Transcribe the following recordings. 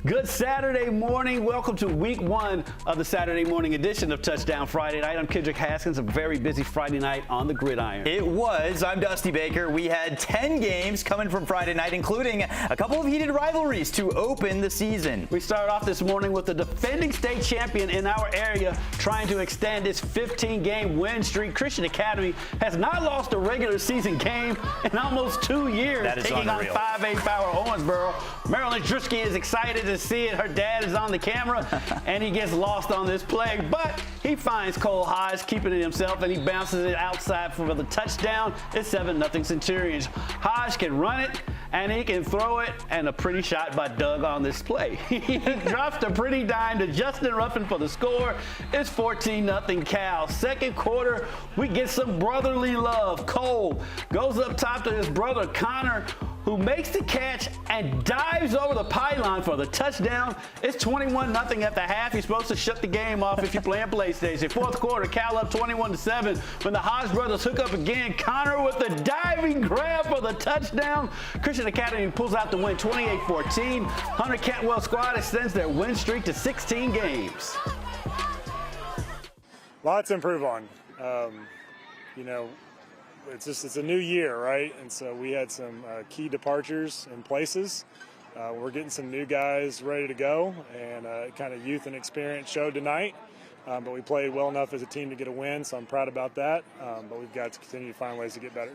Good Saturday morning. Welcome to week one of the Saturday morning edition of Touchdown Friday Night. I'm Kendrick Haskins. A very busy Friday night on the gridiron. It was. I'm Dusty Baker. We had 10 games coming from Friday night, including a couple of heated rivalries to open the season. We started off this morning with the defending state champion in our area trying to extend its 15-game win streak. Christian Academy has not lost a regular season game in almost 2 years. That is taking unreal. on 5A power Owensboro. Marilyn Drisky is excited to see it. Her dad is on the camera, and he gets lost on this play, but he finds Cole Hodge keeping it himself, and he bounces it outside for the touchdown. It's 7-0 Centurions. Hodge can run it, and he can throw it, and a pretty shot by Doug on this play. He drops a pretty dime to Justin Ruffin for the score. It's 14-0 Cal. Second quarter, we get some brotherly love. Cole goes up top to his brother Connor, who makes the catch and dives over the pylon for the touchdown. It's 21-0 at the half. You're supposed to shut the game off if you're playing PlayStation. Fourth quarter, Cal up 21-7. When the Hodge brothers hook up again, Connor with the diving grab for the touchdown. Christian Academy pulls out the win 28-14. Hunter Cantwell squad extends their win streak to 16 games. Lots to improve on. It's a new year, right? And so we had some key departures in places. We're getting some new guys ready to go, and kind of youth and experience showed tonight. But we played well enough as a team to get a win, so I'm proud about that. But we've got to continue to find ways to get better.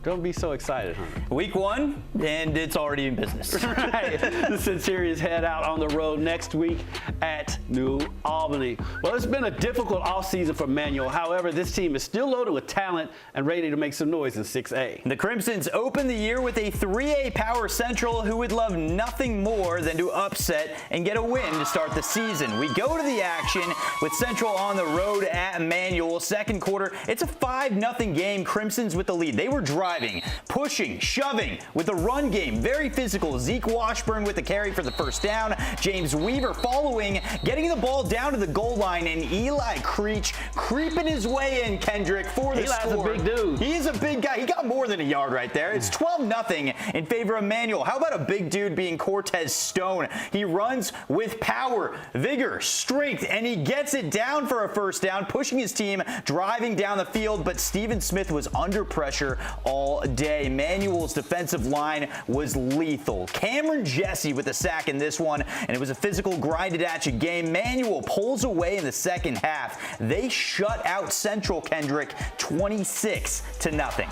Don't be so excited, Hunter. Week one, and it's already in business. Right. The Centurions head out on the road next week at New Albany. Well, it's been a difficult offseason for Manual. However, this team is still loaded with talent and ready to make some noise in 6A. The Crimsons open the year with a 3A Power Central who would love nothing more than to upset and get a win to start the season. We go to the action with Central on the road at Manual. Second quarter, it's a 5-0 game. Crimsons with the lead. They were driving, pushing, shoving with the run game. Very physical. Zeke Washburn with the carry for the first down. James Weaver following, getting the ball down to the goal line, and Eli Creech creeping his way in, Kendrick, for the score. Eli's a big dude. He is a big guy. He got more than a yard right there. It's 12-0 in favor of Manual. How about a big dude being Cortez Stone? He runs with power, vigor, strength, and he gets it down for a first down, pushing his team, driving down the field, but Steven Smith was under pressure all day. Manual's defensive line was lethal. Cameron Jesse with the sack in this one, and it was a physical, grinded-at-you game. Manual pulls away in the second half. They shut out Central, Kendrick, 26-0.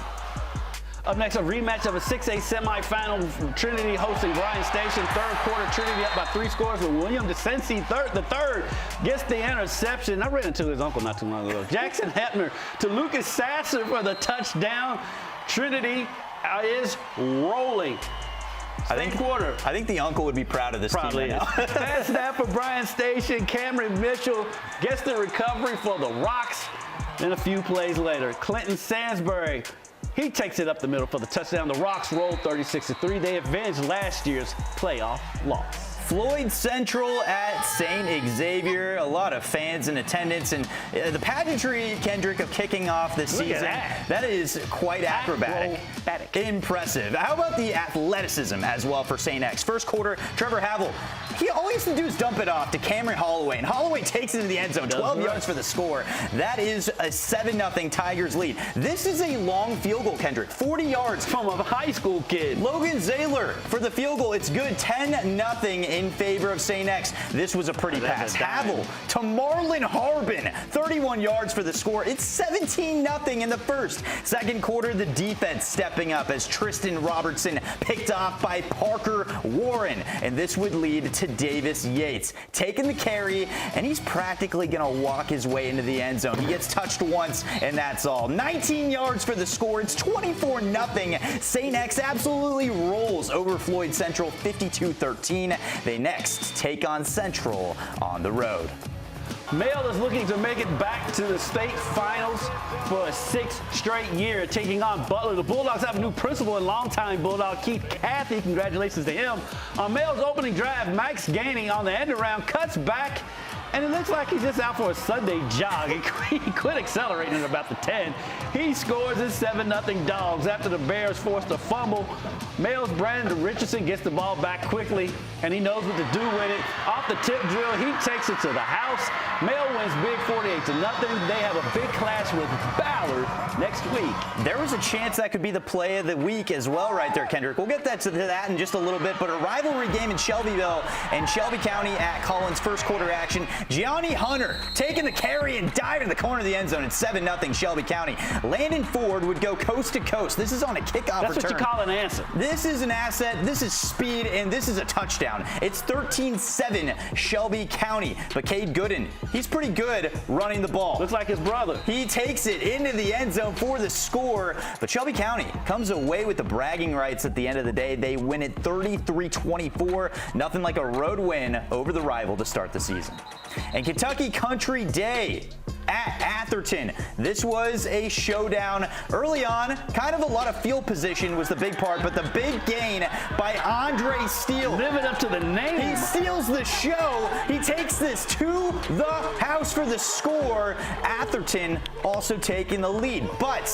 Up next, a rematch of a 6A semifinal. Trinity hosting Bryan Station. Third quarter, Trinity up by 3 scores with William DeCency. The third gets the interception. I ran into his uncle not too long ago. Jackson Hepner to Lucas Sasser for the touchdown. Trinity is rolling. I think the uncle would be proud of this team right now. Fast snap for Bryan Station. Cameron Mitchell gets the recovery for the Rocks. Then a few plays later, Clinton Sansbury, he takes it up the middle for the touchdown. The Rocks roll 36-3. They avenged last year's playoff loss. Floyd Central at St. Xavier. A lot of fans in attendance, and the pageantry, Kendrick, of kicking off the season. That is quite acrobatic. Impressive. How about the athleticism as well for St. X? First quarter, Trevor Havel, all he has to do is dump it off to Cameron Holloway, and Holloway takes it to the end zone. 12 yards for the score. That is a 7-0 Tigers lead. This is a long field goal, Kendrick. 40 yards from a high school kid. Logan Zaylor for the field goal. It's good. 10-0 in favor of St. X. This was a pretty pass. Havel to Marlon Harbin. 31 yards for the score. It's 17-0 in the first. Second quarter, the defense stepping up as Tristan Robertson picked off by Parker Warren. And this would lead to Davis Yates taking the carry, and he's practically going to walk his way into the end zone. He gets touched once, and that's all. 19 yards for the score. It's 24-0. St. X absolutely rolls over Floyd Central 52-13. They next take on Central on the road. Male is looking to make it back to the state finals for a 6th straight year, taking on Butler. The Bulldogs have a new principal and longtime Bulldog, Keith Cathy. Congratulations to him. On Male's opening drive, Max Gaining on the end around cuts back and it looks like he's just out for a Sunday jog. He quit accelerating at about the 10. He scores his 7-0 Dogs after the Bears forced a fumble. Male's Brandon Richardson gets the ball back quickly, and he knows what to do with it. Off the tip drill, he takes it to the house. Male wins big 48-0. They have a big clash with Ballard next week. There was a chance that could be the play of the week as well right there, Kendrick. We'll get to that in just a little bit, but a rivalry game in Shelbyville and Shelby County at Collins, first quarter action. Gianni Hunter taking the carry and diving to the corner of the end zone. It's 7-0 Shelby County. Landon Ford would go coast to coast. This is on a kickoff return. That's what you call an answer. This is an asset, this is speed, and this is a touchdown. It's 13-7 Shelby County. But Cade Gooden, he's pretty good running the ball. Looks like his brother. He takes it into the end zone for the score. But Shelby County comes away with the bragging rights at the end of the day. They win it 33-24. Nothing like a road win over the rival to start the season. And Kentucky Country Day at Atherton. This was a showdown early on. Kind of a lot of field position was the big part, but the big gain by Andre Steele. Living up to the name. He steals the show. He takes this to the house for the score. Atherton also taking the lead. But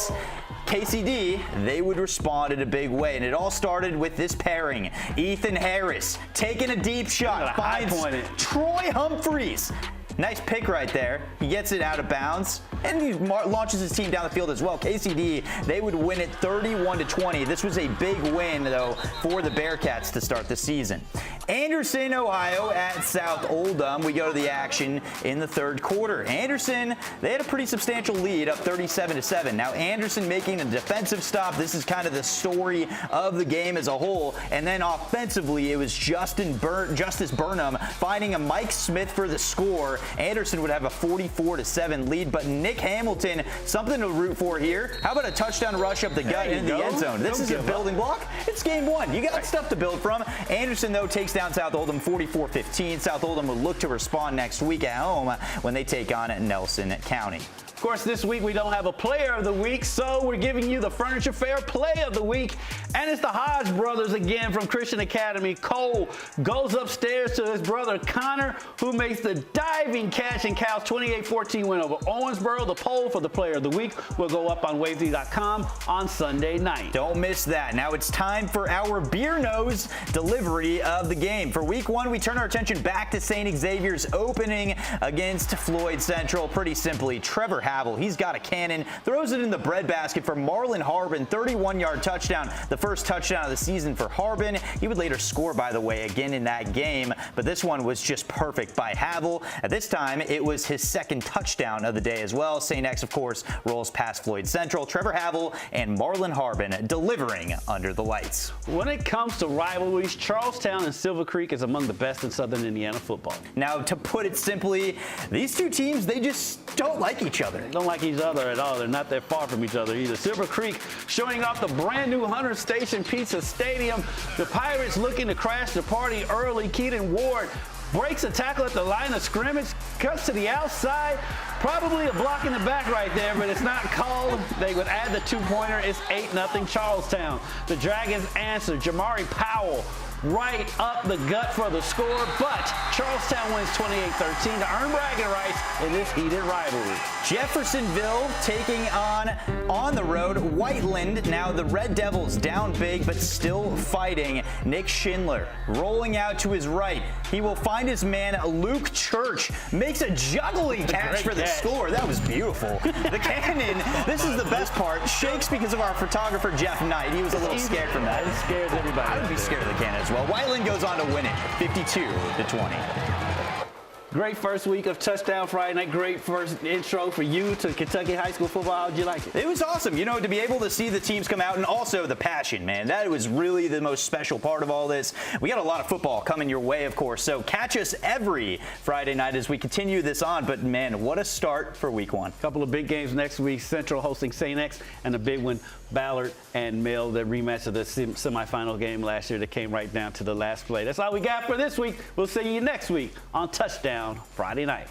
KCD, they would respond in a big way, and it all started with this pairing. Ethan Harris taking a deep shot, finds Troy Humphreys. Nice pick right there. He gets it out of bounds, and he launches his team down the field as well. KCD, they would win it 31-20. This was a big win, though, for the Bearcats to start the season. Anderson, Ohio at South Oldham. We go to the action in the third quarter. Anderson, they had a pretty substantial lead, up 37-7. Now, Anderson making a defensive stop. This is kind of the story of the game as a whole. And then offensively, it was Justice Burnham finding a Mike Smith for the score. Anderson would have a 44-7 lead, but Nick Hamilton, something to root for here. How about a touchdown rush up the gut into the end zone? This is a building block. It's game one. You got stuff to build from. Anderson, though, takes down South Oldham 44-15. South Oldham will look to respond next week at home when they take on Nelson County. Of course, this week we don't have a player of the week, so we're giving you the Furniture Fair play of the week. And it's the Hodge brothers again from Christian Academy. Cole goes upstairs to his brother Connor, who makes the diving catch in Cal's 28-14 win over Owensboro. The poll for the player of the week will go up on Wavesy.com on Sunday night. Don't miss that. Now it's time for our Beer Nose delivery of the game. For week one, we turn our attention back to St. Xavier's opening against Floyd Central. Pretty simply, Trevor Havel, he's got a cannon, throws it in the breadbasket for Marlon Harbin, 31-yard touchdown, the first touchdown of the season for Harbin. He would later score, by the way, again in that game, but this one was just perfect by Havel. At this time, it was his second touchdown of the day as well. St. X, of course, rolls past Floyd Central. Trevor Havel and Marlon Harbin delivering under the lights. When it comes to rivalries, Charlestown and Silver Creek is among the best in Southern Indiana football. Now, to put it simply, these two teams, they just don't like each other. They don't like each other at all. They're not that far from each other either. Silver Creek showing off the brand new Hunter Station Pizza Stadium. The Pirates looking to crash the party early. Keaton Ward breaks a tackle at the line of scrimmage, cuts to the outside. Probably a block in the back right there, but it's not called. They would add the two-pointer. It's 8-0 Charlestown. The Dragons answer. Jamari Powell right up the gut for the score, but Charlestown wins 28-13 to earn bragging rights in this heated rivalry. Jeffersonville taking on the road, Whiteland. Now the Red Devils down big, but still fighting. Nick Schindler rolling out to his right. He will find his man, Luke Church, makes a juggling catch for the score. That was beautiful. The cannon, this is the best part, shakes because of our photographer, Jeff Knight. He was a little scared from that. It scares everybody. I would be scared of the cannon as well. Whiteland goes on to win it, 52-20. Great first week of Touchdown Friday Night. Great first intro for you to Kentucky high school football. How'd you like it? It was awesome. You know, to be able to see the teams come out and also the passion, man. That was really the most special part of all this. We got a lot of football coming your way, of course. So catch us every Friday night as we continue this on. But, man, what a start for week one. A couple of big games next week. Central hosting St. X, and a big one, Ballard and Mill, the rematch of the semifinal game last year that came right down to the last play. That's all we got for this week. We'll see you next week on Touchdown Friday Night.